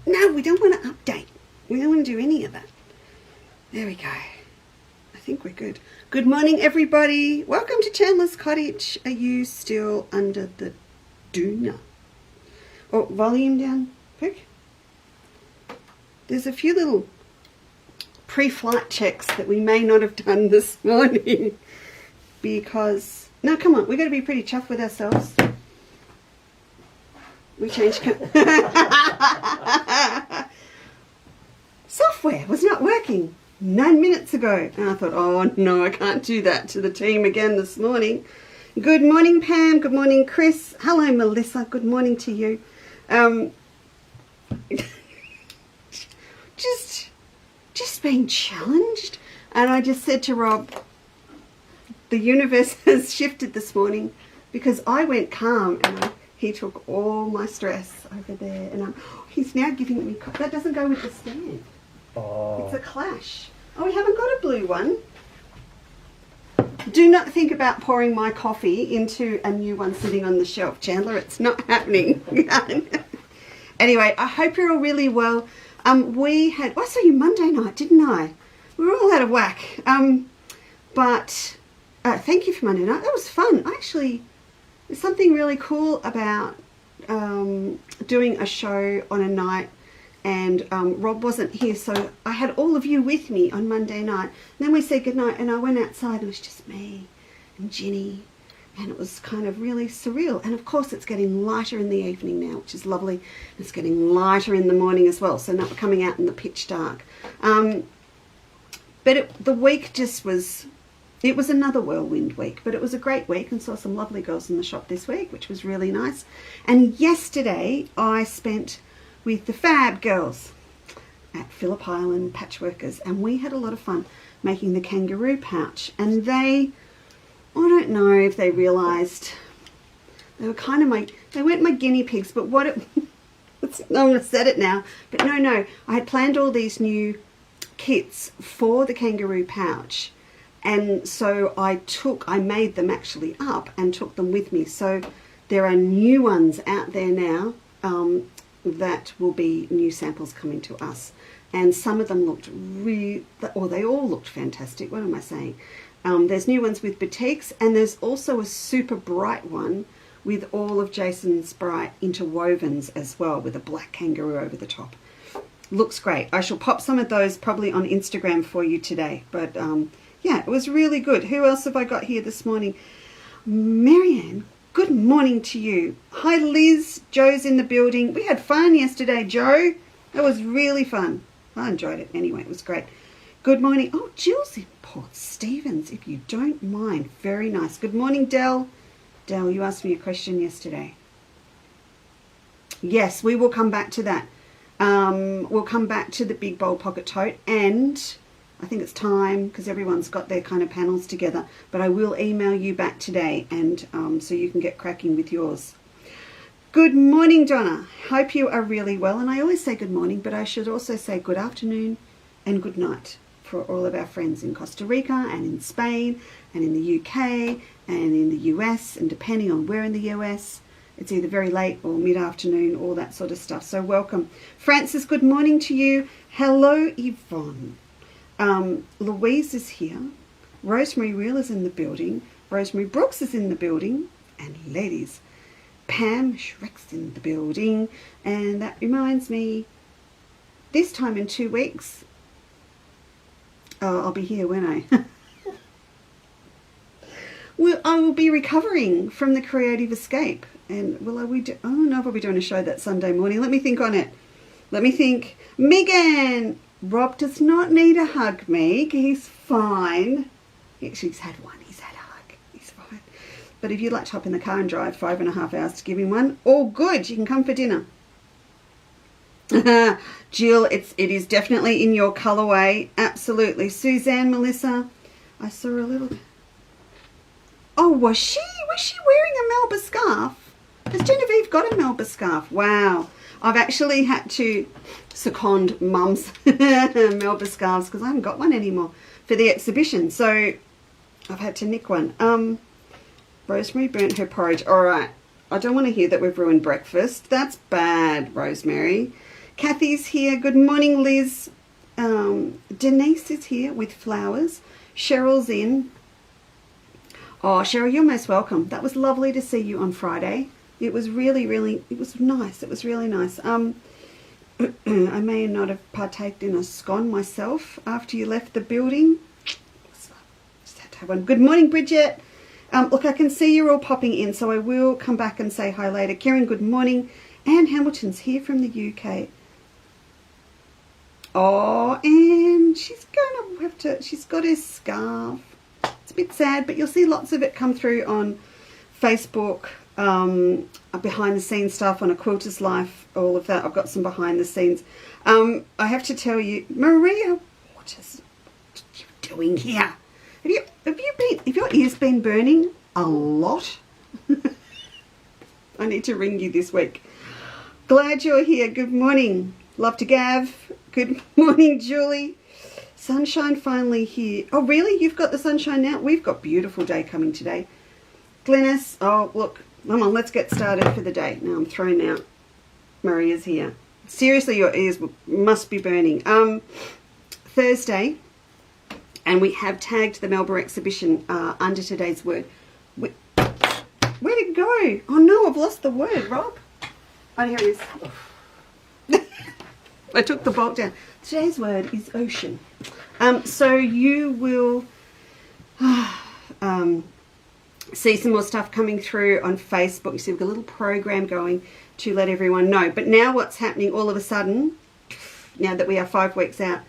No, we don't want to update. We don't want to do any of that. There we go. I think we're good. Good morning, everybody. Welcome to Chandler's Cottage. Are you still under the doona? Oh, volume down, quick. There's a few little pre-flight checks that we may not have done this morning because, no, come on, we've got to be pretty chuffed with ourselves. We changed software was not working 9 minutes ago, and I thought, oh no, I can't do that to the team again this morning. Good morning, Pam. Good morning, Chris. Hello, Melissa. Good morning to you. Just being challenged, and I just said to Rob, the universe has shifted this morning because I went calm and he took all my stress over there, and he's now giving me, that doesn't go with the stand. Oh. It's a clash. Oh, we haven't got a blue one. Do not think about pouring my coffee into a new one sitting on the shelf, Chandler. It's not happening. Anyway, I hope you're all really well. I saw you Monday night, didn't I? We were all out of whack. But thank you for Monday night. That was fun. Actually, there's something really cool about doing a show on a night, and Rob wasn't here, so I had all of you with me on Monday night. And then we said goodnight, and I went outside, and it was just me and Ginny, and it was kind of really surreal. And of course, it's getting lighter in the evening now, which is lovely. It's getting lighter in the morning as well, so not coming out in the pitch dark. But the week just was... It was another whirlwind week, but it was a great week, and saw some lovely girls in the shop this week, which was really nice. And yesterday I spent with the Fab girls at Phillip Island Patchworkers, and we had a lot of fun making the kangaroo pouch. And I don't know if they realised, they were kind of they weren't my guinea pigs, but I'm going to set it now, but no, I had planned all these new kits for the kangaroo pouch. And so I made them actually up and took them with me. So there are new ones out there now that will be new samples coming to us. And some of them looked they all looked fantastic. What am I saying? There's new ones with batiks, and there's also a super bright one with all of Jason's bright interwovens as well, with a black kangaroo over the top. Looks great. I shall pop some of those probably on Instagram for you today. But yeah, it was really good. Who else have I got here this morning? Marianne, good morning to you. Hi, Liz. Joe's in the building. We had fun yesterday, Joe. That was really fun. I enjoyed it. Anyway, it was great. Good morning. Oh, Jill's in Port Stephens, if you don't mind. Very nice. Good morning, Dell. Dell, you asked me a question yesterday. Yes, we will come back to that. We'll come back to the big bowl pocket tote, and I think it's time because everyone's got their kind of panels together, but I will email you back today, and so you can get cracking with yours. Good morning, Donna. Hope you are really well. And I always say good morning, but I should also say good afternoon and good night for all of our friends in Costa Rica and in Spain and in the UK and in the US, and depending on where in the US, it's either very late or mid-afternoon, all that sort of stuff. So welcome. Francis, good morning to you. Hello, Yvonne. Louise is here. Rosemary Reel is in the building. Rosemary Brooks is in the building. And ladies, Pam Shrek's in the building. And that reminds me, this time in 2 weeks, I'll be here, won't I? Well, I will be recovering from the creative escape. And I don't know if I'll be doing a show that Sunday morning. Let me think on it. Let me think. Megan! Rob does not need a hug, Meg. He's fine. Actually, he's had one. He's had a hug. He's fine. But if you'd like to hop in the car and drive 5.5 hours to give him one, all good. You can come for dinner. Jill, it is definitely in your colourway. Absolutely. Suzanne, Melissa, I saw a little... Oh, was she wearing a Melba scarf? Has Genevieve got a Melba scarf? Wow. I've actually had to second Mum's Melba scarves because I haven't got one anymore for the exhibition. So I've had to nick one. Rosemary burnt her porridge. All right. I don't want to hear that we've ruined breakfast. That's bad, Rosemary. Kathy's here. Good morning, Liz. Denise is here with flowers. Cheryl's in. Oh, Cheryl, you're most welcome. That was lovely to see you on Friday. It was really, really, it was nice. It was really nice. I may not have partaken in a scone myself after you left the building. Just had to have one. Good morning, Bridget. Look, I can see you're all popping in, so I will come back and say hi later. Kieran, good morning. Anne Hamilton's here from the UK. Oh, and she's going to have to, she's got her scarf. It's a bit sad, but you'll see lots of it come through on Facebook, behind the scenes stuff on A Quilter's Life, all of that. I've got some behind the scenes. I have to tell you, Maria, what are you doing here? Have your ears been burning a lot? I need to ring you this week. Glad you're here. Good morning. Love to Gav. Good morning, Julie. Sunshine finally here. Oh, really? You've got the sunshine now? We've got beautiful day coming today. Glennis. Oh, look. Come on, let's get started for the day. Now I'm thrown out. Maria's here. Seriously, your ears must be burning. Thursday, and we have tagged the Melbourne exhibition under today's word. Where'd it go? Oh no, I've lost the word, Rob. Oh, here it is. I took the bulk down. Today's word is ocean. So you will see some more stuff coming through on Facebook. You see we've got a little program going to let everyone know. But now what's happening all of a sudden, now that we are 5 weeks out,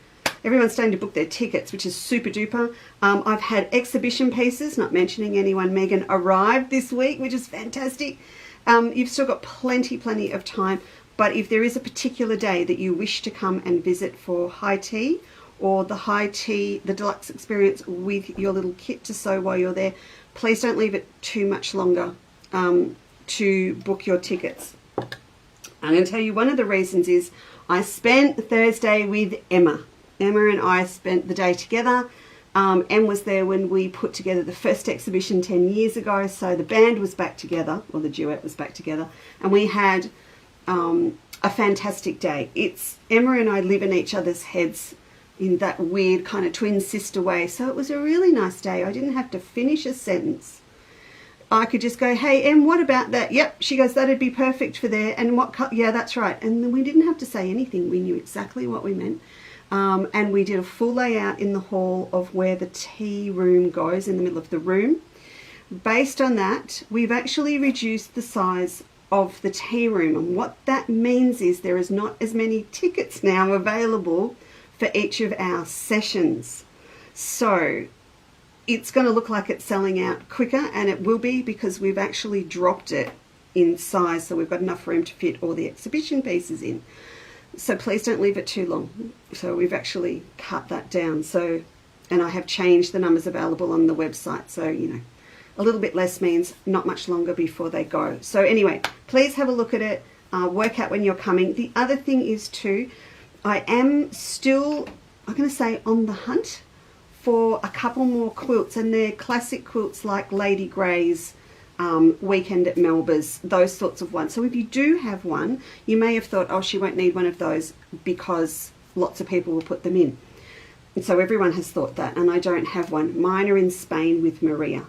everyone's starting to book their tickets, which is super duper. I've had exhibition pieces, not mentioning anyone, Megan, arrived this week, which is fantastic. You've still got plenty of time. But if there is a particular day that you wish to come and visit for high tea, or the high tea, the deluxe experience with your little kit to sew while you're there, please don't leave it too much longer to book your tickets. I'm going to tell you one of the reasons is I spent Thursday with Emma. Emma and I spent the day together. Em was there when we put together the first exhibition 10 years ago, so the band was back together, or the duet was back together, and we had a fantastic day. It's Emma and I live in each other's heads in that weird kind of twin sister way. So it was a really nice day. I didn't have to finish a sentence. I could just go, hey, Em, what about that? Yep. She goes, that'd be perfect for there. And what cut? Yeah, that's right. And then we didn't have to say anything. We knew exactly what we meant. And we did a full layout in the hall of where the tea room goes in the middle of the room. Based on that, we've actually reduced the size of the tea room, and what that means is there is not as many tickets now available for each of our sessions. So it's going to look like it's selling out quicker, and it will be because we've actually dropped it in size, so we've got enough room to fit all the exhibition pieces in. So please don't leave it too long. So we've actually cut that down. So, and I have changed the numbers available on the website, so you know, a little bit less means not much longer before they go. So anyway, please have a look at it, work out when you're coming. The other thing is too, I am still, I'm going to say, on the hunt for a couple more quilts, and they're classic quilts like Lady Grey's Weekend at Melba's, those sorts of ones. So if you do have one, you may have thought, oh, she won't need one of those because lots of people will put them in. And so everyone has thought that, and I don't have one. Mine are in Spain with Maria.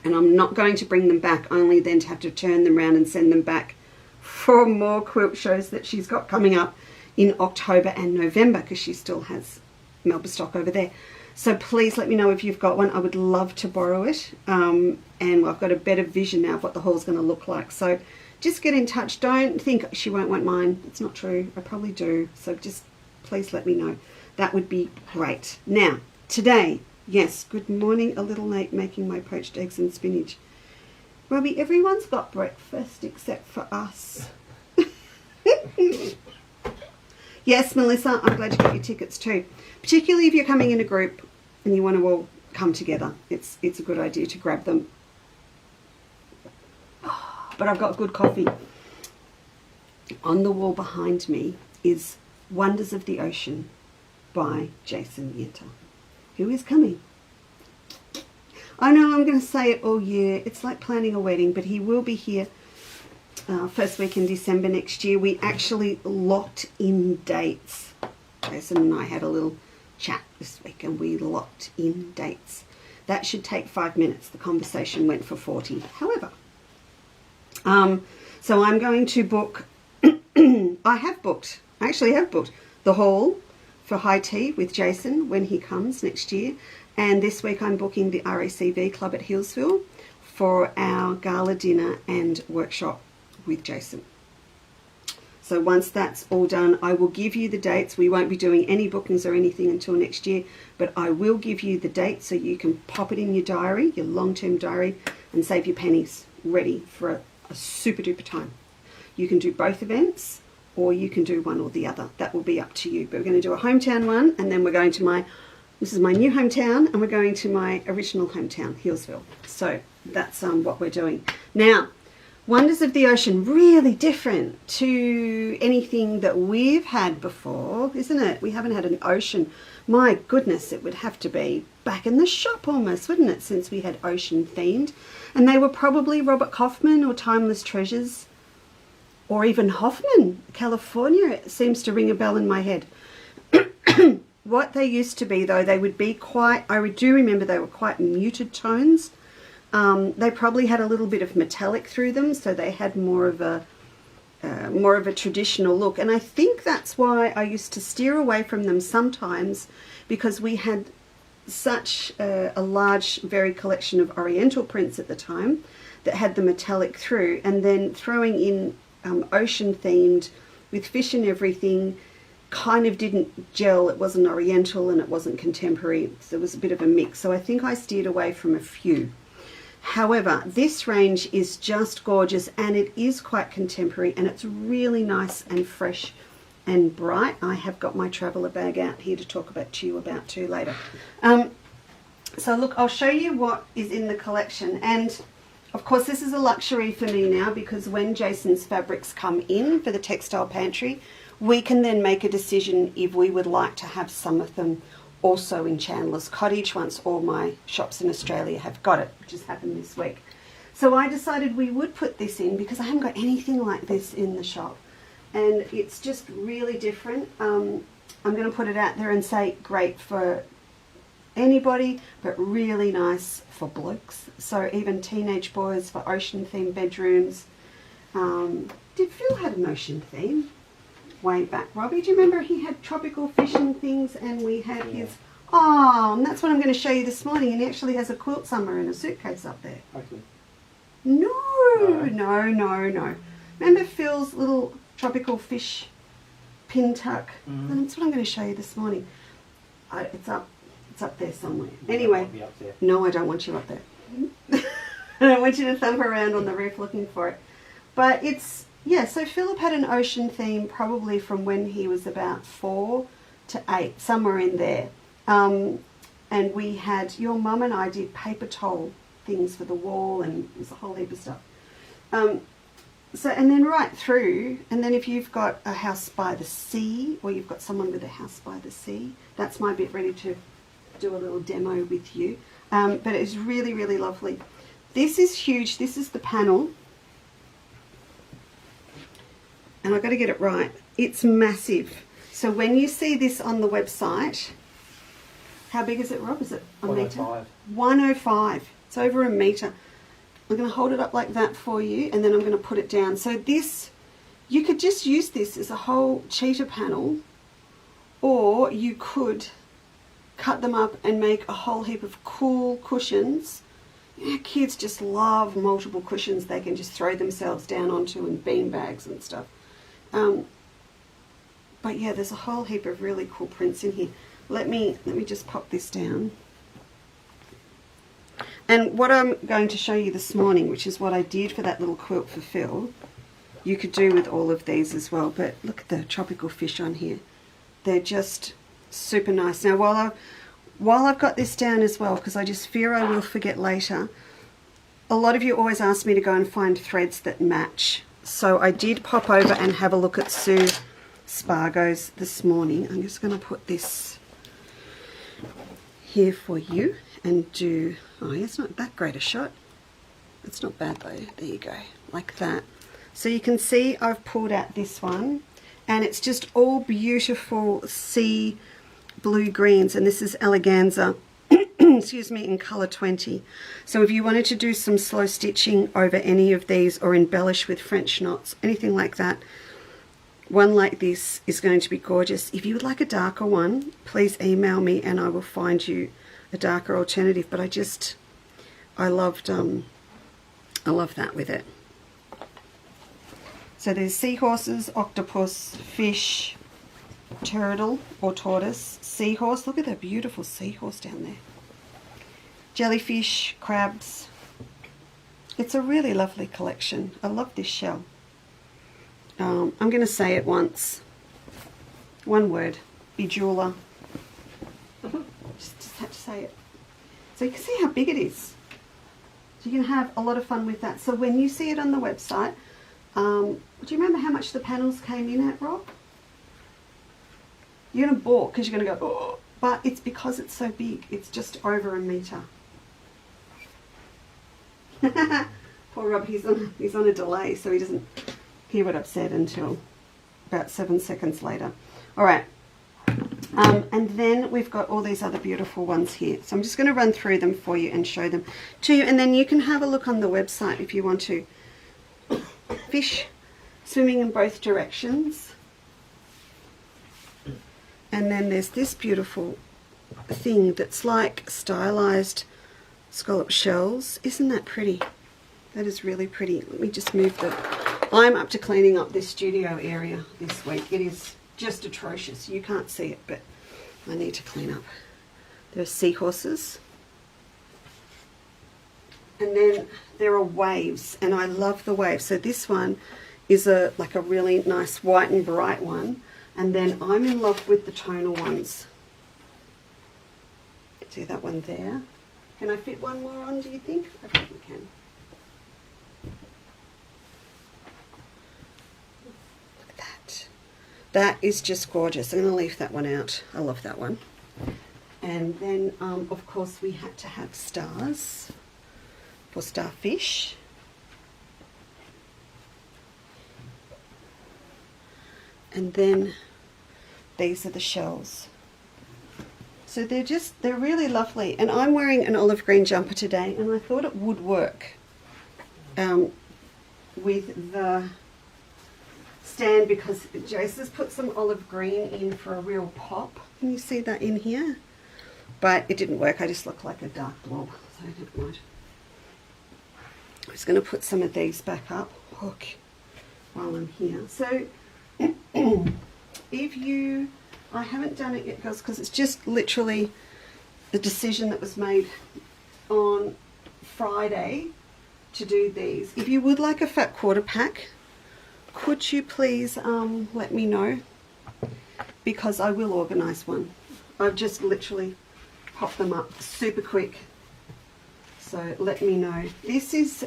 And I'm not going to bring them back, only then to have to turn them around and send them back for more quilt shows that she's got coming up in October and November, because she still has Melba stock over there. So please let me know if you've got one. I would love to borrow it. And I've got a better vision now of what the haul's going to look like. So just get in touch. Don't think she won't want mine. It's not true. I probably do. So just please let me know. That would be great. Now, today, yes, good morning, a little late making my poached eggs and spinach. Robbie, everyone's got breakfast except for us. Yes, Melissa, I'm glad you got your tickets too. Particularly if you're coming in a group and you want to all come together. It's a good idea to grab them. But I've got good coffee. On the wall behind me is Wonders of the Ocean by Jason Yenter, who is coming. I know I'm going to say it all year. It's like planning a wedding, but he will be here first week in December next year. We actually locked in dates. Jason and I had a little chat this week and we locked in dates. That should take 5 minutes. The conversation went for 40. However, so I'm going to book, I actually have booked the hall for high tea with Jason when he comes next year. And this week I'm booking the RACV Club at Hillsville for our gala dinner and workshop with Jason. So once that's all done, I will give you the dates. We won't be doing any bookings or anything until next year, but I will give you the dates so you can pop it in your diary, your long-term diary, and save your pennies ready for a super duper time. You can do both events or you can do one or the other. That will be up to you. But we're going to do a hometown one, and then we're going to this is my new hometown, and we're going to my original hometown, Hillsville. So that's what we're doing. Now, Wonders of the Ocean, really different to anything that we've had before, isn't it? We haven't had an ocean. My goodness, it would have to be back in the shop almost, wouldn't it, since we had ocean themed. And they were probably Robert Kaufman or Timeless Treasures, or even Hoffman, California. It seems to ring a bell in my head. What they used to be, though, they would be quite, I do remember they were quite muted tones. They probably had a little bit of metallic through them, so they had more of a traditional look. And I think that's why I used to steer away from them sometimes, because we had such a large, varied collection of Oriental prints at the time that had the metallic through, and then throwing in ocean themed with fish and everything kind of didn't gel. It wasn't Oriental and it wasn't contemporary. So there was a bit of a mix. So I think I steered away from a few. However, this range is just gorgeous, and it is quite contemporary, and it's really nice and fresh and bright. I have got my traveller bag out here to talk to you about too later. So look, I'll show you what is in the collection. And of course, this is a luxury for me now, because when Jason's fabrics come in for the textile pantry, we can then make a decision if we would like to have some of them also in Chandler's Cottage once all my shops in Australia have got it, which has happened this week. So I decided we would put this in because I haven't got anything like this in the shop, and it's just really different. I'm going to put it out there and say great for anybody, but really nice for blokes. So even teenage boys for ocean themed bedrooms. Did Phil have an ocean theme way back? Robbie, do you remember he had tropical fish and things, and we had his... Oh, and that's what I'm going to show you this morning, and he actually has a quilt summer in a suitcase up there. Okay. No. Remember Phil's little tropical fish pintuck? And that's what I'm going to show you this morning. It's up there somewhere. Anyway, no, I don't want you up there. I don't want you to thump around on the roof looking for it. But it's... Yeah, so Philip had an ocean theme probably from when he was about 4 to 8, somewhere in there. And we had, your mum and I did paper towel things for the wall, and there's a whole heap of stuff. So, and then right through, and then if you've got a house by the sea, or you've got someone with a house by the sea, that's my bit ready to do a little demo with you. But it's really, really lovely. This is huge. This is the panel. And I've got to get it right. It's massive. So when you see this on the website, how big is it, Rob? Is it a 105. metre? 105. It's over a metre. I'm going to hold it up like that for you, and then I'm going to put it down. So this, you could just use this as a whole cheetah panel, or you could cut them up and make a whole heap of cool cushions. Yeah, kids just love multiple cushions they can just throw themselves down onto, and bean bags and stuff. But yeah, there's a whole heap of really cool prints in here. Let me just pop this down. And what I'm going to show you this morning, which is what I did for that little quilt for Phil, you could do with all of these as well. But look at the tropical fish on here. They're just super nice. Now, while I've got this down as well, because I just fear I will forget later, a lot of you always ask me to go and find threads that match. So I did pop over and have a look at Sue Spargo's this morning. I'm just going to put this here for you and do... Oh, it's not that great a shot. It's not bad though. There you go. Like that. So you can see I've pulled out this one, and it's just all beautiful sea blue greens, and this is eleganza excuse me, in color 20. So if you wanted to do some slow stitching over any of these or embellish with French knots, anything like that, one like this is going to be gorgeous. If you would like a darker one, please email me and I will find you a darker alternative. But I loved that with it. So there's seahorses, octopus, fish, turtle or tortoise, seahorse. Look at that beautiful seahorse down there. Jellyfish, crabs. It's a really lovely collection. I love this shell. I'm going to say it once. One word. Bejeweler. Just had to say it. So you can see how big it is. So you can have a lot of fun with that. So when you see it on the website, do you remember how much the panels came in at, Rob? You're going to balk because you're going to go, oh, but it's because it's so big. It's just over a metre. Poor Rob, he's on a delay, so he doesn't hear what I've said until about 7 seconds later. All right, and then we've got all these other beautiful ones here. So I'm just going to run through them for you and show them to you, and then you can have a look on the website if you want to. Fish swimming in both directions. And then there's this beautiful thing that's like stylized scallop shells. Isn't that pretty? That is really pretty. Let me just move I'm up to cleaning up this studio area this week. It is just atrocious. You can't see it, but I need to clean up. There are seahorses. And then there are waves, and I love the waves. So this one is like a really nice white and bright one. And then I'm in love with the tonal ones. See that one there? Can I fit one more on, do you think? I think we can. Look at that. That is just gorgeous. I'm going to leave that one out. I love that one. And then, of course, we had to have stars for starfish. And then these are the shells. So they're really lovely. And I'm wearing an olive green jumper today, and I thought it would work with the stand because Jason's put some olive green in for a real pop. Can you see that in here? But it didn't work. I just look like a dark blob, so I didn't mind. I'm just going to put some of these back up, hook, while I'm here. So if you, I haven't done it yet, girls, because it's just literally the decision that was made on Friday to do these. If you would like a fat quarter pack, could you please let me know, because I will organise one. I've just literally popped them up super quick, so let me know. This is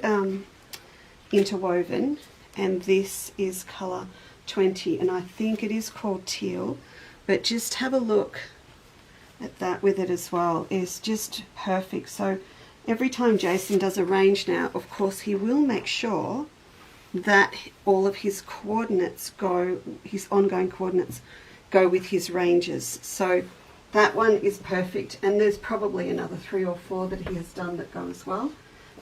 interwoven, and this is colour 20, and I think it is called teal, but just have a look at that with it as well. It's just perfect. So every time Jason does a range now, of course he will make sure that all of his coordinates go, his ongoing coordinates go with his ranges. So that one is perfect, and there's probably another 3 or 4 that he has done that go as well.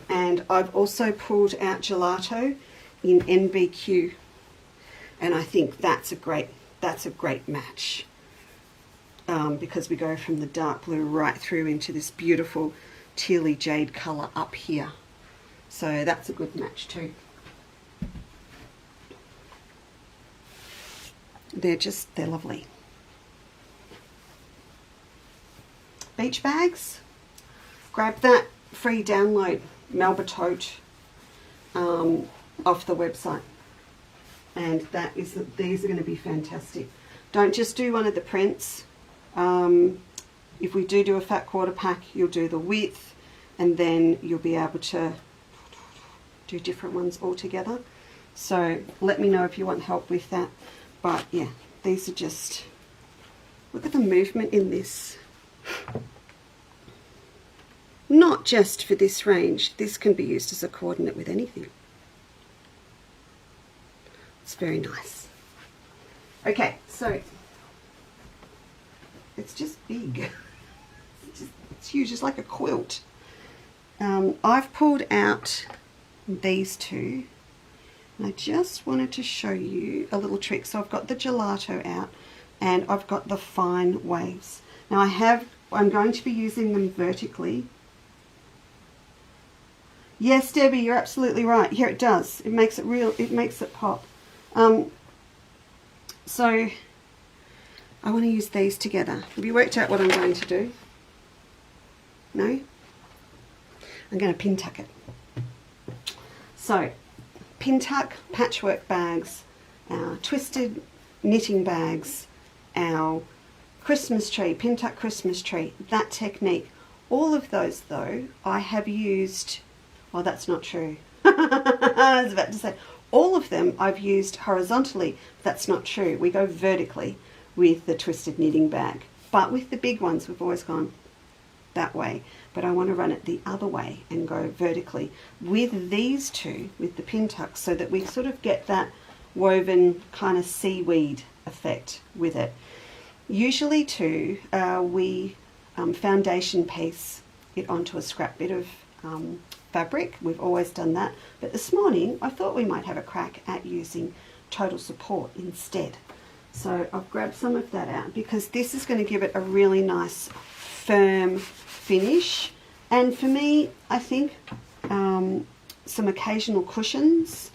And I've also pulled out gelato in NBQ, and I think that's a great match, because we go from the dark blue right through into this beautiful tealy jade colour up here. So that's a good match too. They're lovely. Beach bags, grab that free download Melba tote off the website, and these are going to be fantastic. Don't just do one of the prints. If we do a fat quarter pack, you'll do the width, and then you'll be able to do different ones all together. So let me know if you want help with that. But yeah, these are just, look at the movement in this. Not just for this range, this can be used as a coordinate with anything. It's very nice. Okay, so it's just big. It's huge. It's like a quilt. I've pulled out these two, and I just wanted to show you a little trick. So I've got the gelato out, and I've got the fine waves. Now I'm going to be using them vertically. Yes, Debbie, you're absolutely right. Here it does. It makes it real. It makes it pop. So I want to use these together. Have you worked out what I'm going to do? No? I'm going to pin tuck it. So, pin tuck patchwork bags, our twisted knitting bags, our Christmas tree, pin tuck Christmas tree, that technique. All of those though, I have used, well that's not true. I was about to say, all of them I've used horizontally. That's not true. We go vertically with the twisted knitting bag. But with the big ones, we've always gone that way. But I want to run it the other way and go vertically with these two, with the pin tucks, so that we sort of get that woven kind of seaweed effect with it. Usually too, we foundation piece it onto a scrap bit of fabric. We've always done that. But this morning, I thought we might have a crack at using total support instead. So I've grabbed some of that out because this is going to give it a really nice firm finish. And for me, I think some occasional cushions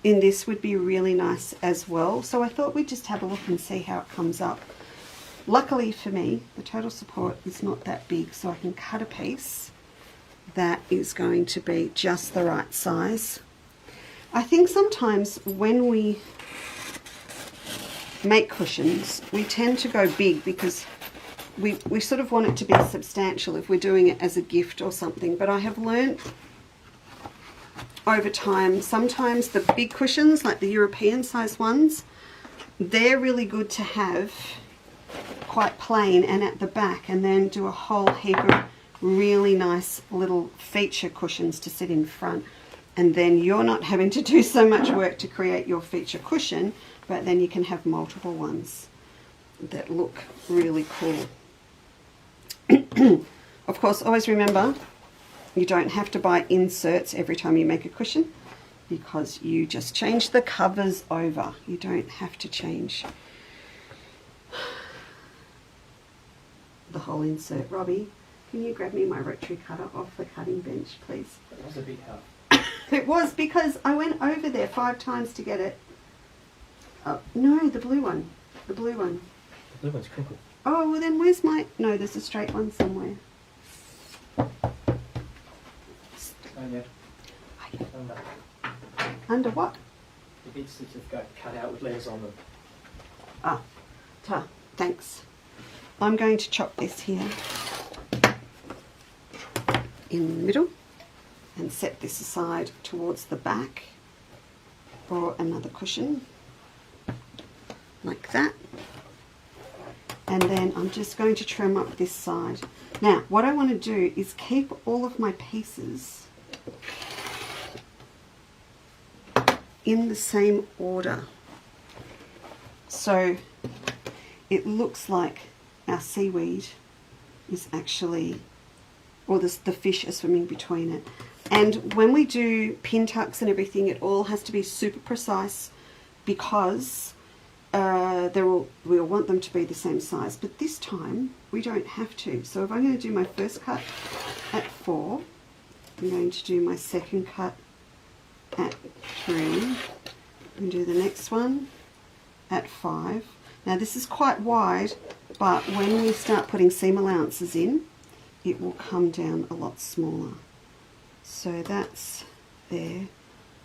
in this would be really nice as well. So I thought we'd just have a look and see how it comes up. Luckily for me, the total support is not that big, so I can cut a piece that is going to be just the right size. I think sometimes when we make cushions, we tend to go big because we sort of want it to be substantial if we're doing it as a gift or something. But I have learnt over time, sometimes the big cushions, like the European size ones, they're really good to have quite plain and at the back, and then do a whole heap of really nice little feature cushions to sit in front. And then you're not having to do so much work to create your feature cushion, but then you can have multiple ones that look really cool. Of course, always remember, you don't have to buy inserts every time you make a cushion, because you just change the covers over. You don't have to change the whole insert. Robbie, can you grab me my rotary cutter off the cutting bench, please? That was a big help. It was, because I went over there 5 times to get it. Oh, no, the blue one. The blue one. The blue one's crinkled. Oh, well then where's my... No, there's a straight one somewhere. Oh, yeah. Under. Under what? The bits that have got cut out with letters on them. Ah, thanks. I'm going to chop this here in the middle and set this aside towards the back for another cushion, like that. And then I'm just going to trim up this side. Now, what I want to do is keep all of my pieces in the same order. So it looks like our seaweed is actually, or the fish are swimming between it. And when we do pin tucks and everything, it all has to be super precise, because we'll want them to be the same size. But this time we don't have to. So if I'm going to do my first cut at 4, I'm going to do my second cut at 3, and do the next one at 5. Now this is quite wide, but when we start putting seam allowances in, it will come down a lot smaller. So that's there.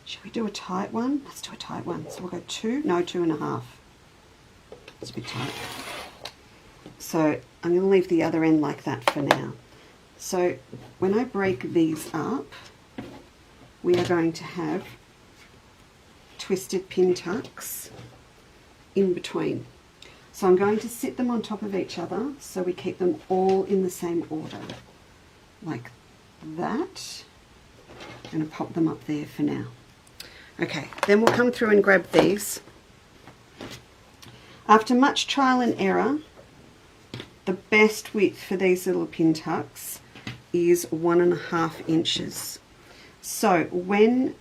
Should we do a tight one? Let's do a tight one. So we'll go 2.5. It's a bit tight. So I'm going to leave the other end like that for now. So when I break these up, we are going to have twisted pin tucks in between. So I'm going to sit them on top of each other so we keep them all in the same order, like that. I'm going to pop them up there for now. Okay, then we'll come through and grab these. After much trial and error, the best width for these little pin tucks is 1.5 inches. So when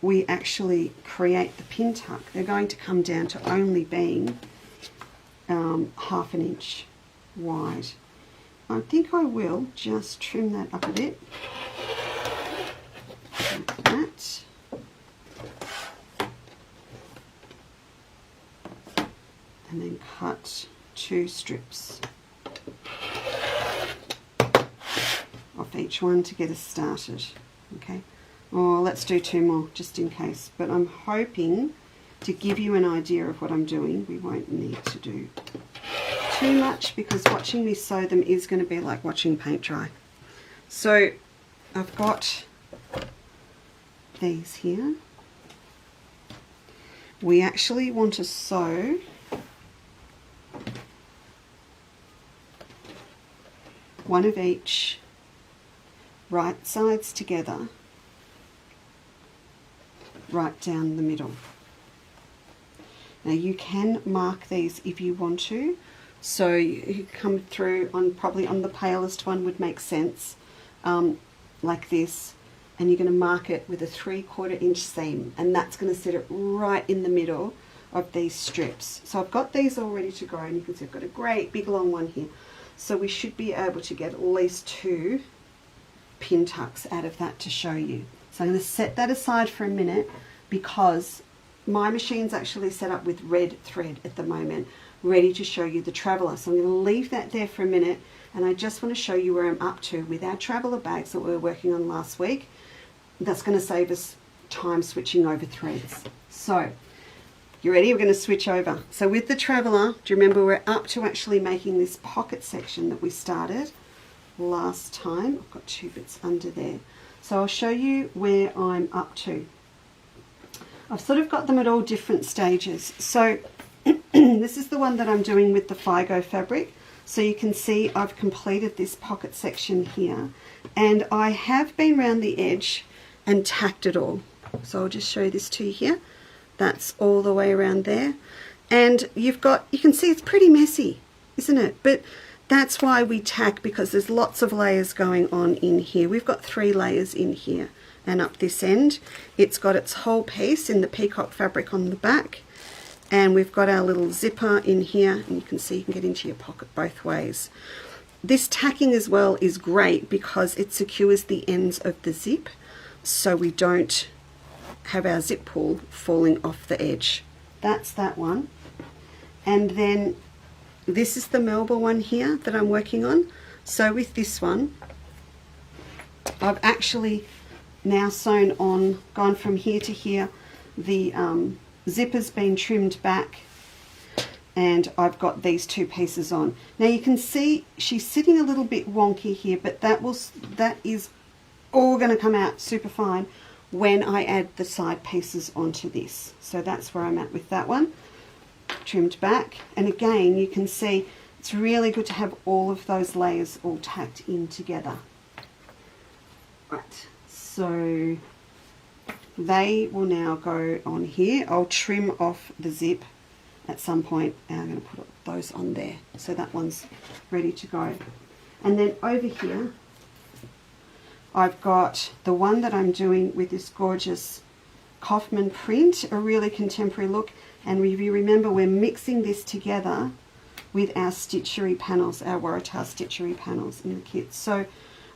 we actually create the pin tuck, they're going to come down to only being 1/2 inch wide. I think I will just trim that up a bit, like that. And then cut 2 strips off each one to get us started. Okay, or let's do 2 more just in case, but I'm hoping to give you an idea of what I'm doing. We won't need to do too much because watching me sew them is going to be like watching paint dry. So I've got these here. We actually want to sew one of each right sides together right down the middle. Now you can mark these if you want to, so you come through on probably on the palest one would make sense, like this, and you're going to mark it with a 3/4 inch seam, and that's going to sit it right in the middle of these strips. So I've got these all ready to go, and you can see I've got a great big long one here, so we should be able to get at least 2 pin tucks out of that to show you. So I'm going to set that aside for a minute because my machine's actually set up with red thread at the moment, ready to show you the Traveller. So I'm going to leave that there for a minute, and I just want to show you where I'm up to with our Traveller bags that we were working on last week. That's going to save us time switching over threads. So you ready? We're going to switch over. So with the Traveller, do you remember we're up to actually making this pocket section that we started last time? I've got 2 bits under there. So I'll show you where I'm up to. I've sort of got them at all different stages. So this is the one that I'm doing with the Figo fabric. So you can see I've completed this pocket section here, and I have been round the edge and tacked it all. So I'll just show this to you here. That's all the way around there. And you can see it's pretty messy, isn't it? But that's why we tack, because there's lots of layers going on in here. We've got 3 layers in here, and up this end it's got its whole piece in the peacock fabric on the back, and we've got our little zipper in here, and you can see you can get into your pocket both ways. This tacking as well is great because it secures the ends of the zip so we don't have our zip pull falling off the edge. That's that one. And then this is the Melba one here that I'm working on. So with this one, I've actually now sewn on, gone from here to here. The zipper's been trimmed back, and I've got these 2 pieces on. Now you can see she's sitting a little bit wonky here, but that is all going to come out super fine when I add the side pieces onto this. So that's where I'm at with that one. Trimmed back, and again you can see it's really good to have all of those layers all tacked in together. Right, so they will now go on here. I'll trim off the zip at some point, and I'm going to put those on there, so that one's ready to go. And then over here I've got the one that I'm doing with this gorgeous Kaufman print, a really contemporary look. And if you remember, we're mixing this together with our stitchery panels, our Waratah stitchery panels in the kit. So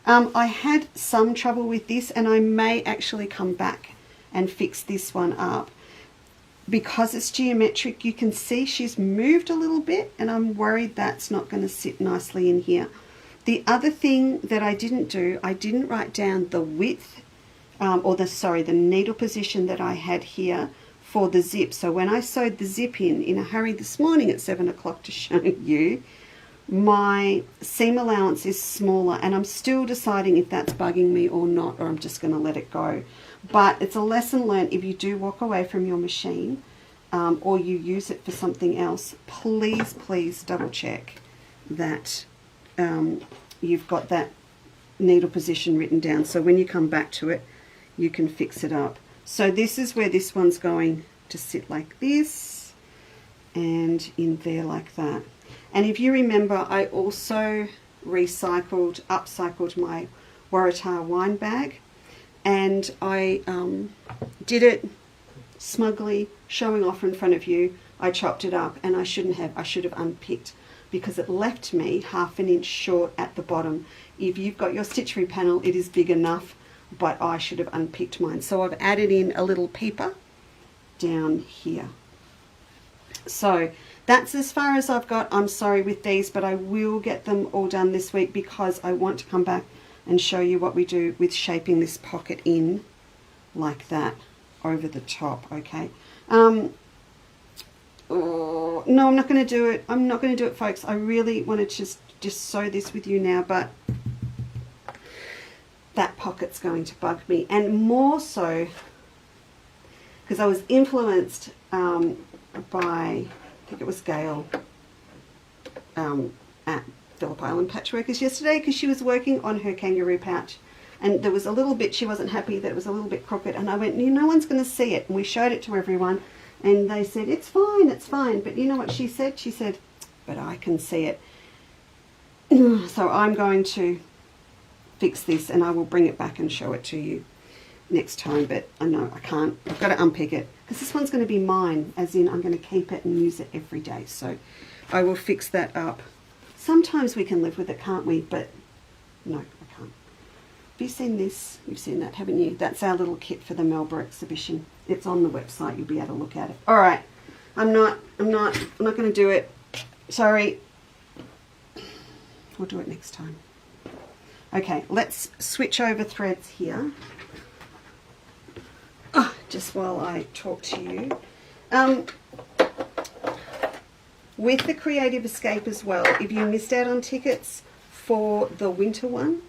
I had some trouble with this, and I may actually come back and fix this one up. Because it's geometric, you can see she's moved a little bit, and I'm worried that's not going to sit nicely in here. The other thing that I didn't do, I didn't write down the width, the needle position that I had here for the zip. So when I sewed the zip in a hurry this morning at 7 o'clock to show you, my seam allowance is smaller, and I'm still deciding if that's bugging me or not, or I'm just going to let it go. But it's a lesson learned. If you do walk away from your machine or you use it for something else, please double check that you've got that needle position written down, so when you come back to it you can fix it up. So this is where this one's going to sit like this and in there like that. And if you remember, I also upcycled my Waratah wine bag, and I did it smugly, showing off in front of you. I chopped it up, and I shouldn't have. I should have unpicked, because it left me 1/2 inch short at the bottom. If you've got your stitchery panel, it is big enough, but I should have unpicked mine. So I've added in a little peeper down here. So that's as far as I've got. I'm sorry with these, but I will get them all done this week, because I want to come back and show you what we do with shaping this pocket in like that over the top. Okay. Oh, no, I'm not going to do it. I'm not going to do it, folks. I really want to just sew this with you now, but that pocket's going to bug me, and more so because I was influenced by, I think it was Gail at Phillip Island Patchworkers yesterday, because she was working on her kangaroo pouch, and there was a little bit, she wasn't happy that it was a little bit crooked, and I went, no one's going to see it, and we showed it to everyone, and they said, it's fine, but you know what she said? She said, but I can see it. So I'm going to fix this, and I will bring it back and show it to you next time, but I know I can't. I've got to unpick it, because this one's going to be mine, as in I'm going to keep it and use it every day. So I will fix that up. Sometimes we can live with it, can't we? But no, I can't. Have you seen this? You've seen that, haven't you? That's our little kit for the Melbourne exhibition. It's on the website. You'll be able to look at it. All right. I'm not going to do it. Sorry. We'll do it next time. Okay, let's switch over threads here. Oh, just while I talk to you. With the Creative Escape as well, if you missed out on tickets for the winter one,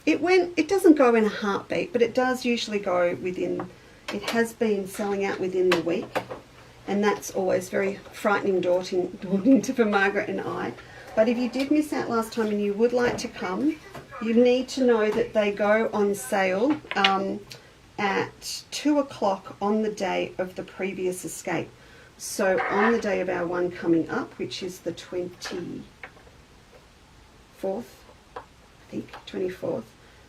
it doesn't go in a heartbeat, but it does usually go within, it has been selling out within the week, and that's always very frightening, daunting for Margaret and I. But if you did miss out last time and you would like to come, you need to know that they go on sale at 2 o'clock on the day of the previous escape. So on the day of our one coming up, which is the 24th, I think, 24th,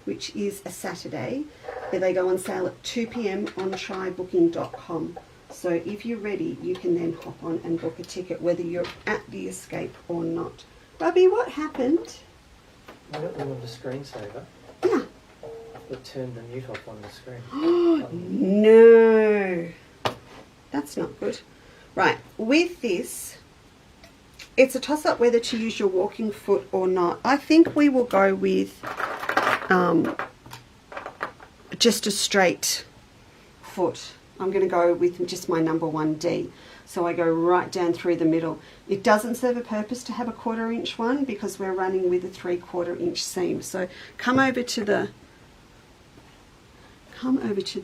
which is a Saturday, they go on sale at 2 p.m. on trybooking.com. So if you're ready, you can then hop on and book a ticket, whether you're at the escape or not. Robbie, what happened? I got them on the screensaver. Yeah. But turned the mute off on the screen. Oh, no. That's not good. Right, with this, it's a toss-up whether to use your walking foot or not. I think we will go with just a straight foot. I'm going to go with just my number 1D. So I go right down through the middle. It doesn't serve a purpose to have a 1/4 inch one, because we're running with a 3/4 inch seam. So come over to the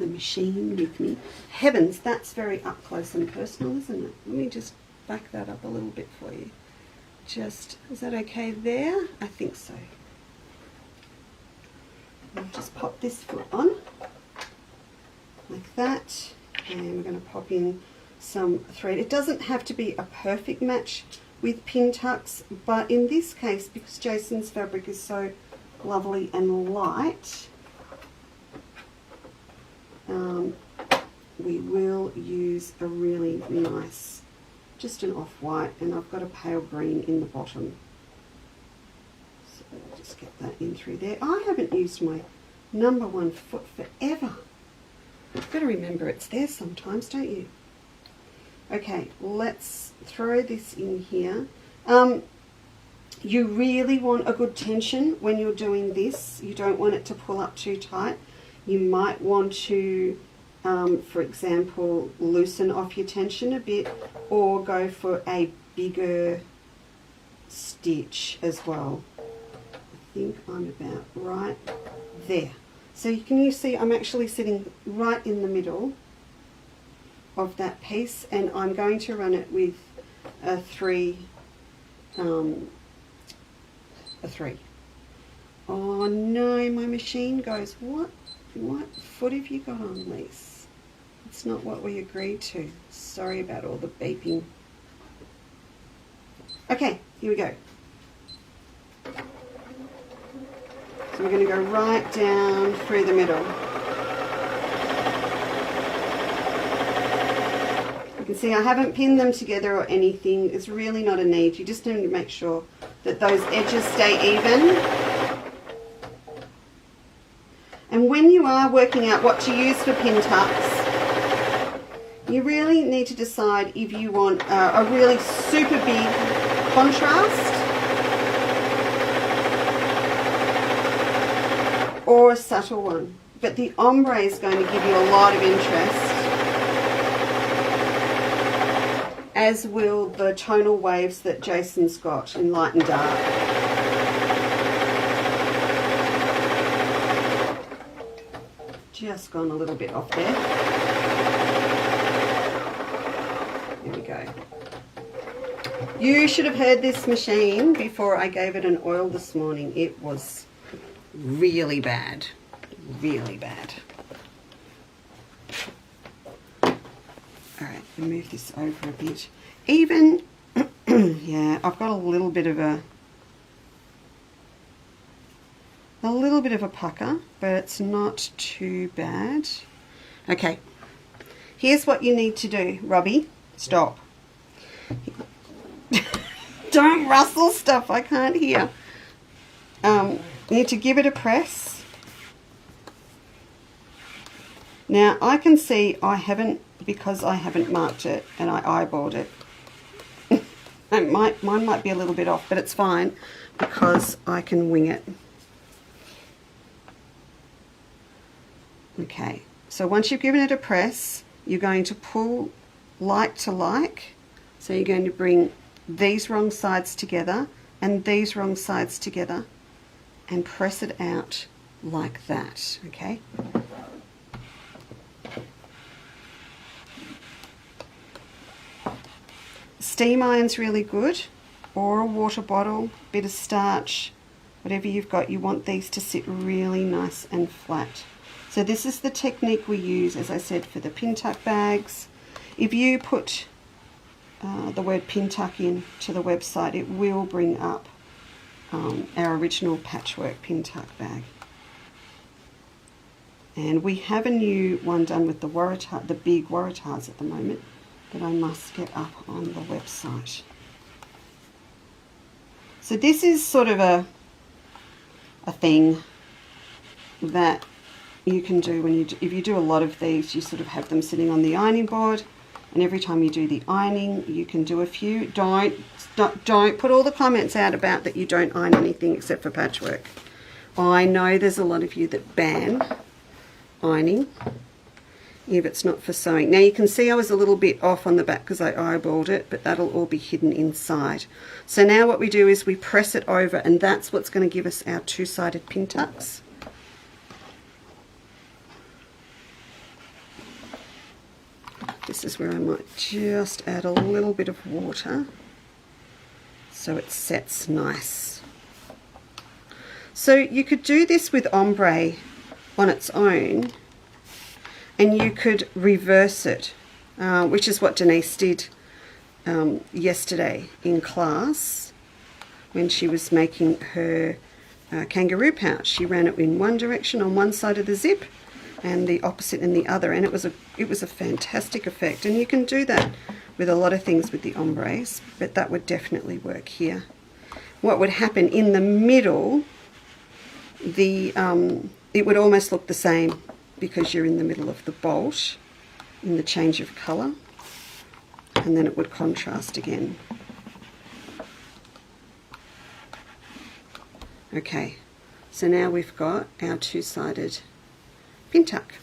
machine with me. Heavens, that's very up close and personal, isn't it? Let me just back that up a little bit for you. Just, is that okay there? I think so. I'll just pop this foot on like that, and we're going to pop in some thread. It doesn't have to be a perfect match with pin tucks, but in this case, because Jason's fabric is so lovely and light, we will use a really nice, just an off-white, and I've got a pale green in the bottom. So just get that in through there. I haven't used my number 1 foot forever. You've got to remember it's there sometimes, don't you? Okay, let's throw this in here. You really want a good tension when you're doing this. You don't want it to pull up too tight. You might want to, for example, loosen off your tension a bit, or go for a bigger stitch as well. I think I'm about right there. So you see I'm actually sitting right in the middle of that piece, and I'm going to run it with a 3. Oh no, my machine goes, what foot have you got on, Leesa? It's not what we agreed to. Sorry about all the beeping. Okay, here we go. So we're going to go right down through the middle. You can see I haven't pinned them together or anything. It's really not a need. You just need to make sure that those edges stay even. And when you are working out what to use for pin tucks, you really need to decide if you want a really super big contrast or a subtle one. But the ombre is going to give you a lot of interest, as will the tonal waves that Jason's got in light and dark. Just gone a little bit off there. There we go. You should have heard this machine before I gave it an oil this morning. It was really bad. Really bad. Alright, move this over a bit. Even, yeah, I've got a little bit of a pucker, but it's not too bad. Okay, here's what you need to do, Robbie. Stop. Don't rustle stuff, I can't hear. You need to give it a press. Now I can see because I haven't marked it and I eyeballed it. Mine might be a little bit off, but it's fine because I can wing it. Okay, so once you've given it a press, you're going to pull like to like. So you're going to bring these wrong sides together and these wrong sides together and press it out like that, okay? Steam iron's really good, or a water bottle, bit of starch, whatever you've got. You want these to sit really nice and flat. So this is the technique we use, as I said, for the pintuck bags. If you put the word pintuck into the website, it will bring up our original patchwork pintuck bag. And we have a new one done with the Waratah, the big Waratahs at the moment, that I must get up on the website. So this is sort of a thing that you can do when if you do a lot of these. You sort of have them sitting on the ironing board, and every time you do the ironing, you can do a few. Don't put all the comments out about that you don't iron anything except for patchwork. I know there's a lot of you that ban ironing if it's not for sewing. Now you can see I was a little bit off on the back because I eyeballed it, but that'll all be hidden inside. So now what we do is we press it over, and that's what's going to give us our two-sided pin tucks. This is where I might just add a little bit of water so it sets nice. So you could do this with ombre on its own, and you could reverse it, which is what Denise did yesterday in class when she was making her kangaroo pouch. She ran it in one direction on one side of the zip and the opposite in the other, and it was a fantastic effect. And you can do that with a lot of things with the ombres, but that would definitely work here. What would happen in the middle, it would almost look the same because you're in the middle of the bolt in the change of colour, and then it would contrast again. Okay, so now we've got our two-sided pin tuck.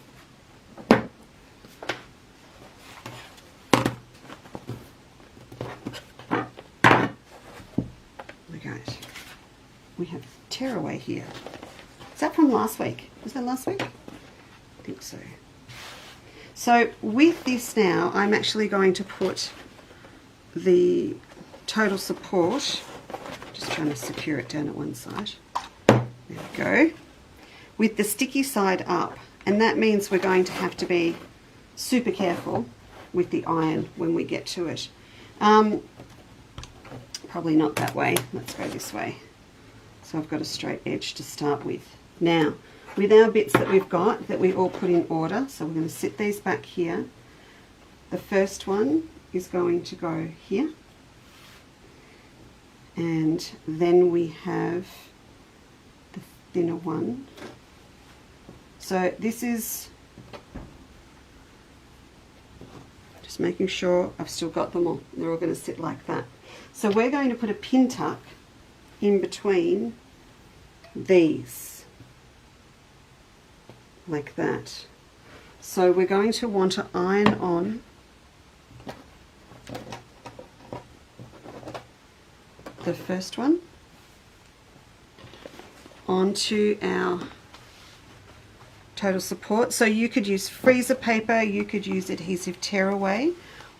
We have tearaway here. Is that from last week? Was that last week? I think so. So with this now, I'm actually going to put the total support, just trying to secure it down at one side. There we go. With the sticky side up, and that means we're going to have to be super careful with the iron when we get to it. Probably not that way. Let's go this way. So I've got a straight edge to start with. Now, with our bits that we've got, that we all put in order, so we're going to sit these back here. The first one is going to go here. And then we have the thinner one. So this is, just making sure I've still got them all. They're all going to sit like that. So we're going to put a pin tuck in between these, like that. So we're going to want to iron on the first one onto our total support. So you could use freezer paper, you could use adhesive tearaway,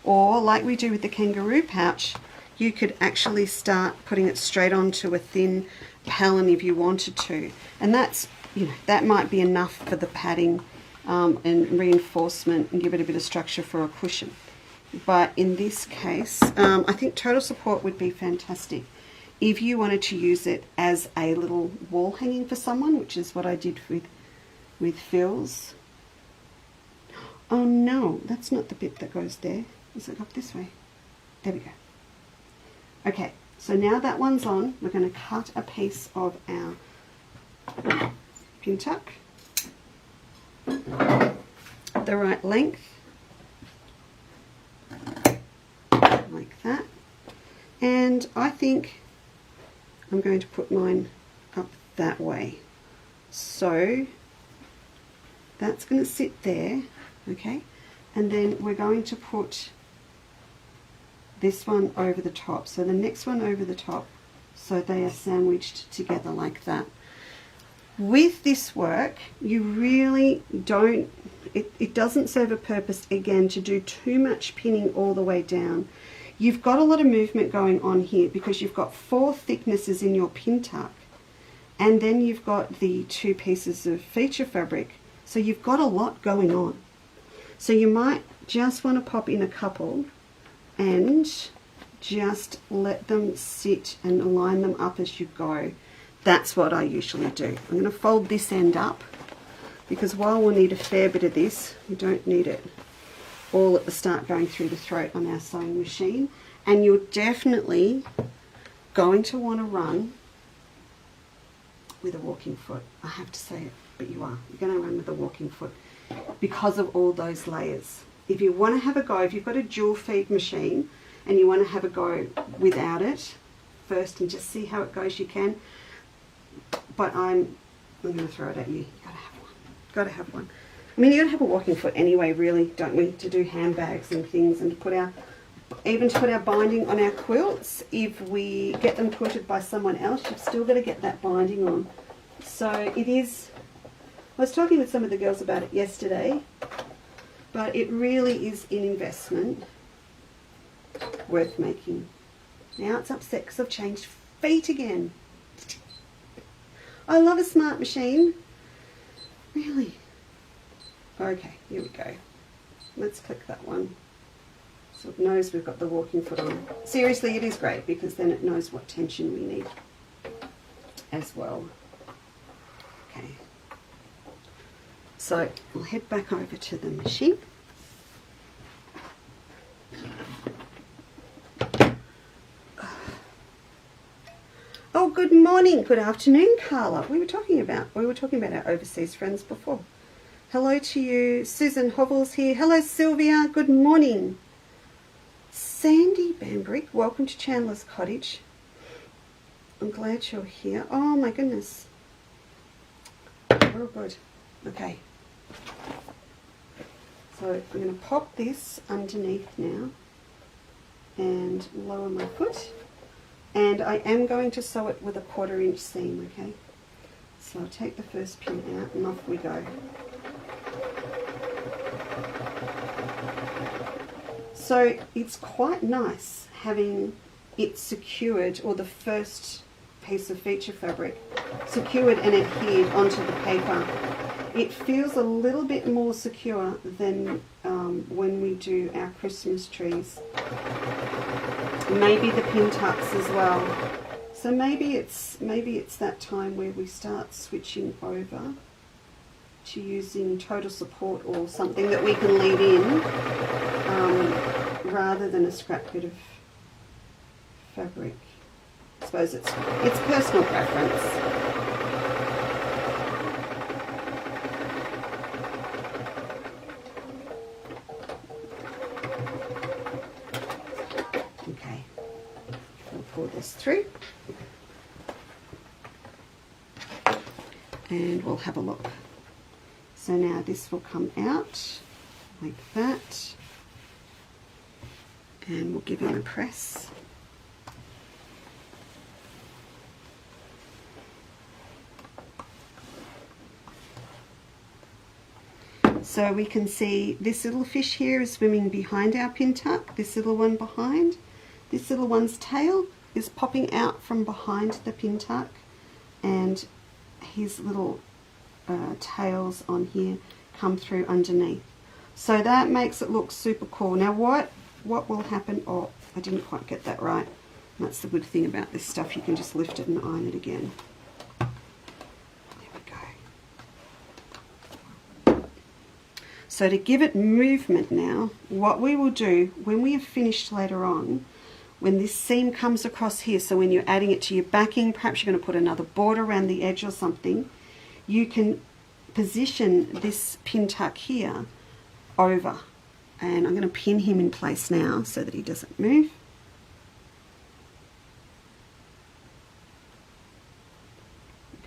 or like we do with the kangaroo pouch, you could actually start putting it straight onto a thin pallet if you wanted to. And that's, you know, that might be enough for the padding and reinforcement and give it a bit of structure for a cushion. But in this case, I think total support would be fantastic if you wanted to use it as a little wall hanging for someone, which is what I did with Phil's. Oh no, that's not the bit that goes there. Is it up this way? There we go. Okay, so now that one's on, we're going to cut a piece of our pin tuck, the right length, like that. And I think I'm going to put mine up that way. So that's going to sit there, okay? And then we're going to put this one over the top. So the next one over the top, so they are sandwiched together like that. With this work, you really don't, it doesn't serve a purpose, again, to do too much pinning all the way down. You've got a lot of movement going on here because you've got 4 thicknesses in your pin tuck, and then you've got the 2 pieces of feature fabric. So you've got a lot going on. So you might just want to pop in a couple and just let them sit and line them up as you go. That's what I usually do. I'm going to fold this end up because while we'll need a fair bit of this, we don't need it all at the start going through the throat on our sewing machine. And you're definitely going to want to run with a walking foot. I have to say it, but you are. You're going to run with a walking foot because of all those layers. If you want to have a go, if you've got a dual feed machine and you want to have a go without it first and just see how it goes, you can. But I'm going to throw it at you. You've got to have one. Got to have one. I mean, you got to have a walking foot anyway, really, don't we? To do handbags and things, and to put our, even to put our binding on our quilts. If we get them quilted by someone else, you've still got to get that binding on. So it is. I was talking with some of the girls about it yesterday, but it really is an investment worth making. Now it's upset because I've changed feet again. I love a smart machine. Really. Okay, here we go. Let's click that one. So it knows we've got the walking foot on. Seriously, it is great because then it knows what tension we need as well. Okay. So we'll head back over to the machine. Oh, good morning, good afternoon, Carla. We were talking about our overseas friends before. Hello to you, Susan Hovels here. Hello, Sylvia. Good morning. Sandy Bambrick, welcome to Chandler's Cottage. I'm glad you're here. Oh my goodness. Oh, good. Okay. So I'm going to pop this underneath now and lower my foot. And I am going to sew it with a 1/4 inch seam, okay? So I'll take the first pin out and off we go. So it's quite nice having it secured, or the first piece of feature fabric secured and adhered onto the paper. It feels a little bit more secure than when we do our Christmas trees. Maybe the pintucks as well. So maybe it's that time where we start switching over to using total support or something that we can leave in rather than a scrap bit of fabric. I suppose it's personal preference. Okay, we'll pull this through and we'll have a look. So now this will come out like that, and we'll give him a press. So we can see this little fish here is swimming behind our pintuck, this little one behind. This little one's tail is popping out from behind the pintuck, and his little tails on here come through underneath. So that makes it look super cool. Now what will happen? Oh, I didn't quite get that right. That's the good thing about this stuff. You can just lift it and iron it again. There we go. So to give it movement now, what we will do when we have finished later on, when this seam comes across here, so when you're adding it to your backing, perhaps you're going to put another border around the edge or something, you can position this pintuck here over, and I'm going to pin him in place now so that he doesn't move.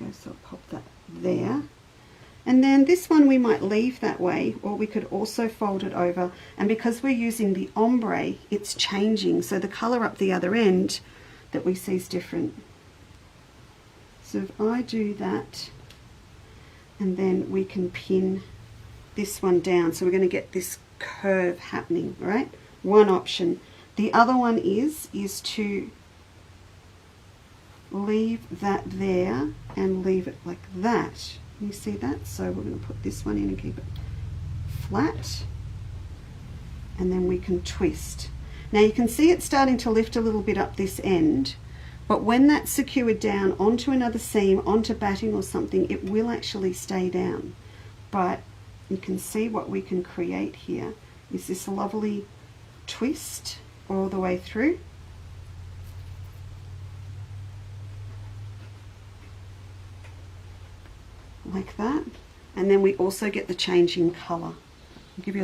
Okay, so I'll pop that there, and then this one we might leave that way, or we could also fold it over, and because we're using the ombre, it's changing, so the colour up the other end that we see is different. So if I do that, and then we can pin this one down, so we're going to get this curve happening, right? One option. The other one is to leave that there and leave it like that. You see that? So we're going to put this one in and keep it flat, and then we can twist. Now you can see it starting to lift a little bit up this end, but when that's secured down onto another seam, onto batting or something, it will actually stay down. But you can see what we can create here is this lovely twist all the way through. Like that. And then we also get the changing colour. I'll give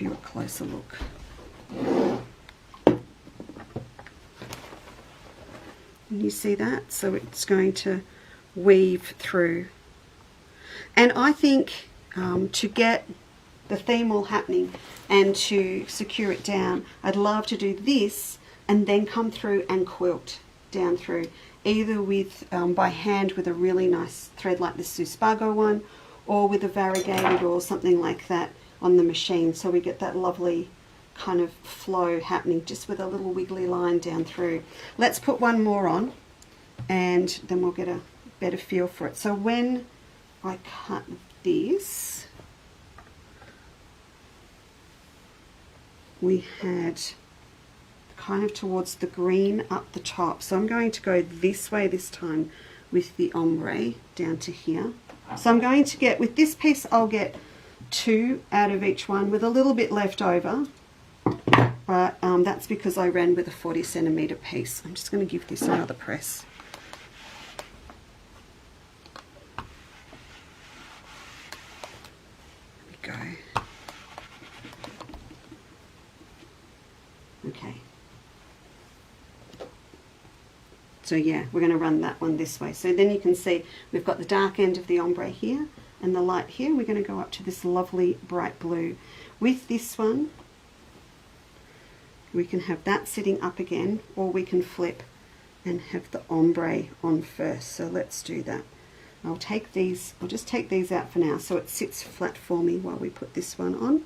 you a closer look. And you see that? So it's going to weave through. And I think to get the theme all happening and to secure it down, I'd love to do this and then come through and quilt down through, either with by hand with a really nice thread like this Suspago one, or with a variegated or something like that on the machine, so we get that lovely kind of flow happening just with a little wiggly line down through. Let's put one more on and then we'll get a better feel for it. So when I cut this, we had kind of towards the green up the top, so I'm going to go this way this time with the ombre down to here. So I'm going to get, with this piece I'll get 2 out of each one with a little bit left over, but that's because I ran with a 40 centimetre piece. I'm just going to give this another press. There we go. Okay. So yeah, we're going to run that one this way. So then you can see we've got the dark end of the ombre here and the light here. We're going to go up to this lovely bright blue. With this one, we can have that sitting up again, or we can flip and have the ombre on first. So let's do that. I'll just take these out for now so it sits flat for me while we put this one on,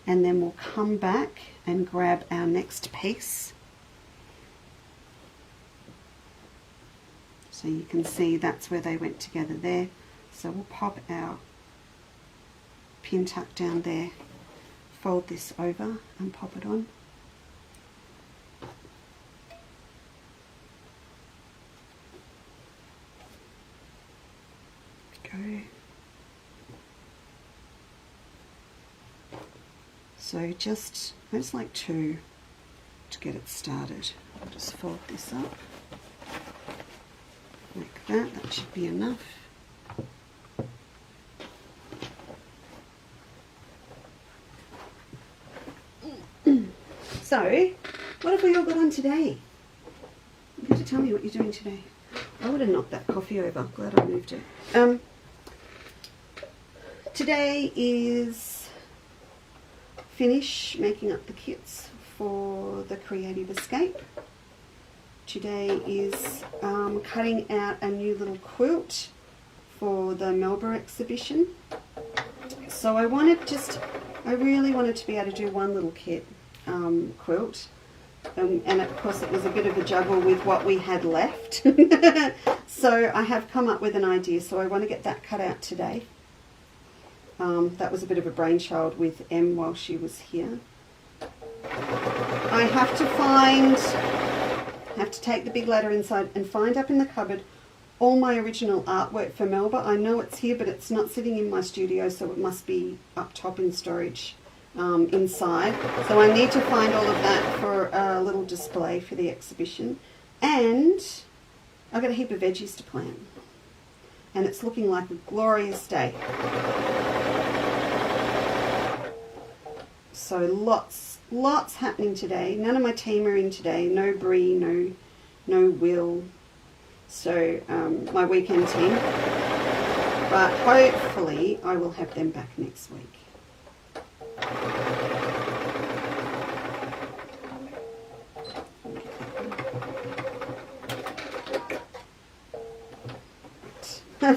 and then we'll come back and grab our next piece. So you can see that's where they went together there. So we'll pop our pin tuck down there, fold this over and pop it on. Go. So just like 2 to get it started. I'll just fold this up like that. That should be enough. So, what have we all got on today? You have to tell me what you're doing today. I would have knocked that coffee over. Glad I moved it. Today is finish making up the kits for the Creative Escape. Today is cutting out a new little quilt for the Melbourne exhibition. So I really wanted to be able to do one little kit quilt. And of course it was a bit of a juggle with what we had left. So I have come up with an idea, so I want to get that cut out today. That was a bit of a brainchild with Em while she was here. I have to take the big ladder inside and find up in the cupboard all my original artwork for Melba. I know it's here, but it's not sitting in my studio, so it must be up top in storage inside. So I need to find all of that for a little display for the exhibition. And I've got a heap of veggies to plant. And it's looking like a glorious day. So lots happening today. None of my team are in today. No Bree, no Will. So my weekend team. But hopefully I will have them back next week.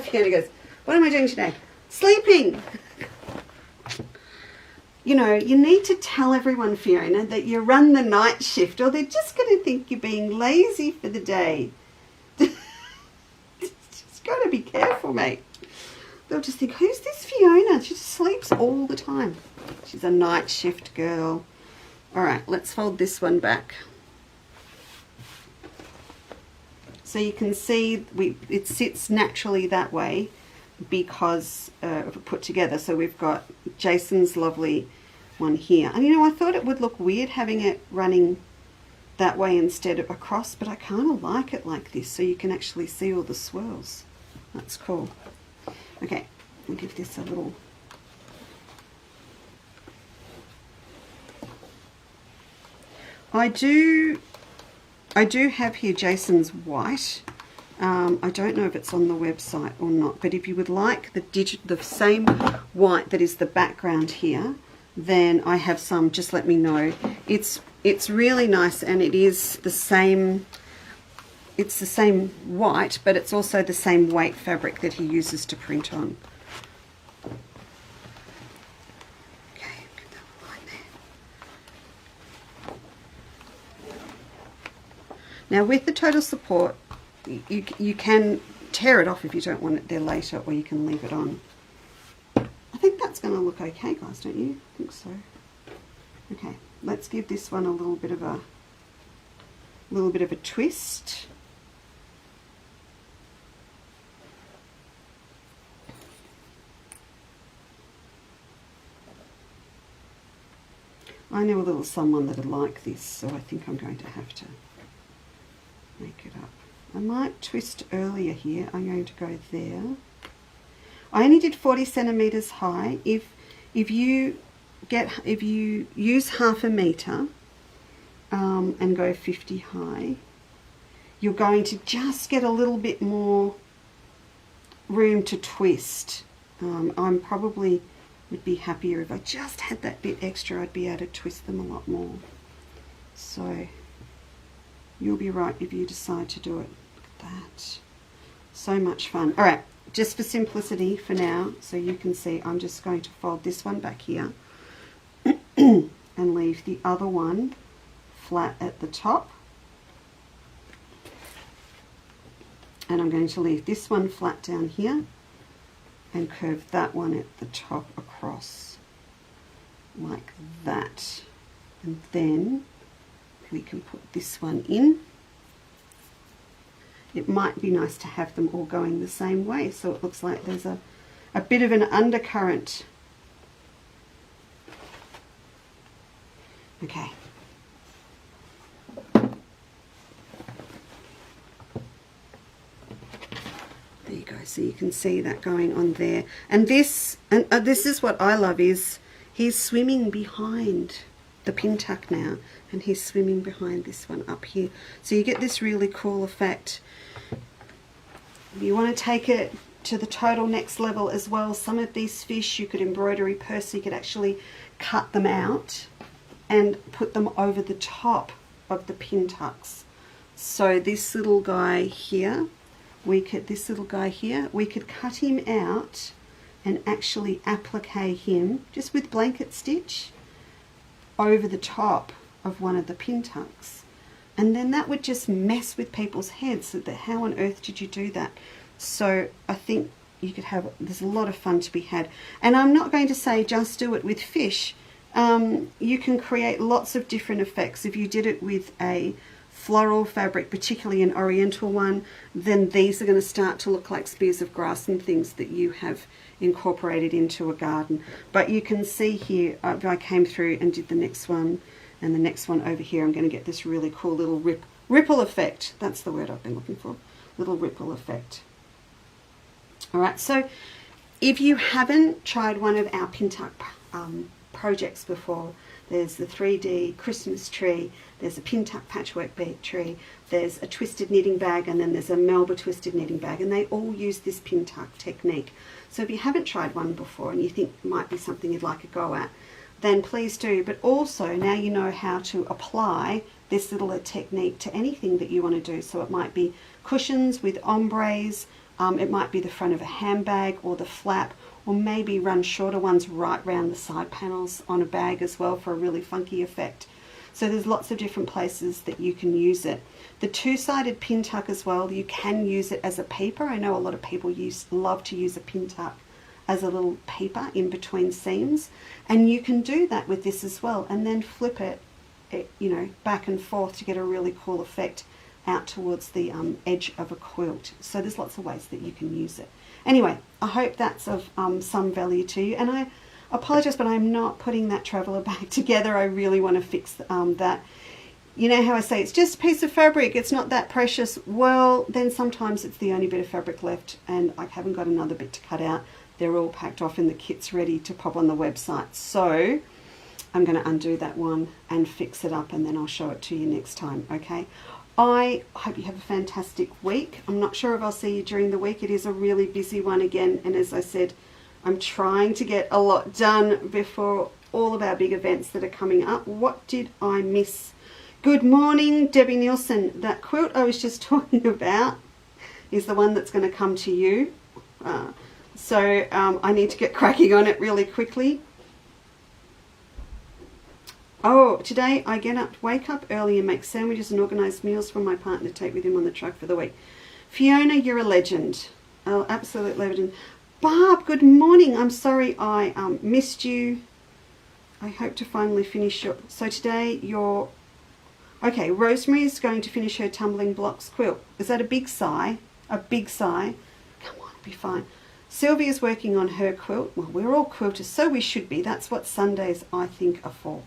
Fiona goes, what am I doing today? Sleeping. You know, you need to tell everyone, Fiona, that you run the night shift, or they're just going to think you're being lazy for the day. Just got to be careful, mate. They'll just think, who's this Fiona? She just sleeps all the time. She's a night shift girl. All right, let's fold this one back. So you can see it sits naturally that way because of it put together. So we've got Jason's lovely one here. And you know, I thought it would look weird having it running that way instead of across, but I kind of like it like this so you can actually see all the swirls. That's cool. Okay, I'll give this a little... I do have here Jason's white. I don't know if it's on the website or not, but if you would like the same white that is the background here, then I have some. Just let me know. It's really nice, and it is the same. It's the same white, but it's also the same weight fabric that he uses to print on. Okay, get that line there. Now with the total support, you can tear it off if you don't want it there later, or you can leave it on. I think that's going to look okay, guys, don't you? I think so. Okay, let's give this one a little bit of a twist. I know a little someone that'd like this, so I think I'm going to have to make it up. I might twist earlier here. I'm going to go there. I only did 40 centimeters high. If you use half a meter and go 50 high, you're going to just get a little bit more room to twist. I'm probably would be happier if I just had that bit extra. I'd be able to twist them a lot more. So you'll be right if you decide to do it. Look at that. So much fun. All right, just for simplicity for now, so you can see, I'm just going to fold this one back here and leave the other one flat at the top. And I'm going to leave this one flat down here and curve that one at the top across. like that. And then we can put this one in. It might be nice to have them all going the same way, so it looks like there's a bit of an undercurrent. Okay. There you go, so you can see that going on there. And this is what I love, is he's swimming behind the pintuck now, and he's swimming behind this one up here. So you get this really cool effect. If you want to take it to the total next level as well, some of these fish you could embroidery purse, you could actually cut them out and put them over the top of the pintucks. So this little guy here, we could cut him out and actually applique him just with blanket stitch over the top of one of the pintucks, and then that would just mess with people's heads, so that how on earth did you do that? So I think you could have, there's a lot of fun to be had. And I'm not going to say just do it with fish. You can create lots of different effects. If you did it with a floral fabric, particularly an oriental one, then these are going to start to look like spears of grass and things that you have incorporated into a garden. But you can see here, if I came through and did the next one and the next one over here, I'm going to get this really cool little ripple effect. That's the word I've been looking for, little ripple effect. All right, so if you haven't tried one of our pintuck projects before, there's the 3D Christmas tree, there's a pintuck patchwork bead tree, there's a twisted knitting bag, and then there's a Melba twisted knitting bag, and they all use this pintuck technique. So if you haven't tried one before and you think it might be something you'd like a go at, then please do. But also now you know how to apply this little technique to anything that you want to do. So it might be cushions with ombres, it might be the front of a handbag or the flap, or maybe run shorter ones right round the side panels on a bag as well for a really funky effect. So there's lots of different places that you can use it. The two-sided pintuck as well, you can use it as a paper. I know a lot of people love to use a pintuck as a little paper in between seams, and you can do that with this as well, and then flip it, you know, back and forth to get a really cool effect out towards the edge of a quilt. So there's lots of ways that you can use it. Anyway, I hope that's of some value to you, and I apologize, but I'm not putting that traveller bag together. I really want to fix that. You know how I say it's just a piece of fabric, it's not that precious. Well, then sometimes it's the only bit of fabric left and I haven't got another bit to cut out. They're all packed off and the kit's ready to pop on the website. So I'm going to undo that one and fix it up, and then I'll show it to you next time, okay? I hope you have a fantastic week. I'm not sure if I'll see you during the week. It is a really busy one again, and as I said, I'm trying to get a lot done before all of our big events that are coming up. What did I miss? Good morning, Debbie Nielsen. That quilt I was just talking about is the one that's going to come to you. So I need to get cracking on it really quickly. Oh, today I wake up early and make sandwiches and organise meals for my partner to take with him on the truck for the week. Fiona, you're a legend. Oh, absolute legend. Barb, good morning. I'm sorry I missed you. I hope to finally finish your... So today you're... Okay, Rosemary is going to finish her tumbling blocks quilt. Is that a big sigh? A big sigh? Come on, it'll be fine. Sylvia's working on her quilt. Well, we're all quilters, so we should be. That's what Sundays, I think, are for.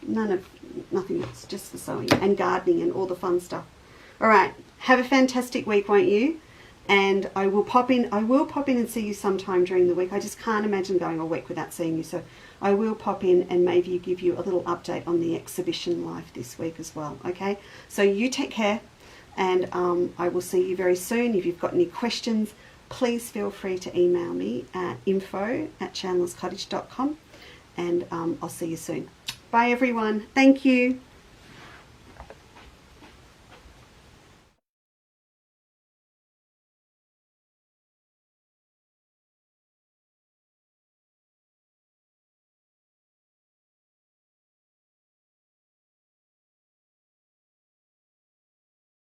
Nothing else, just for sewing and gardening and all the fun stuff. All right, have a fantastic week, won't you? And I will pop in and see you sometime during the week. I just can't imagine going a week without seeing you, so I will pop in and maybe give you a little update on the exhibition live this week as well, okay? So you take care, and I will see you very soon. If you've got any questions, please feel free to email me at info@chandlerscottage.com, and I'll see you soon. Bye everyone. Thank you.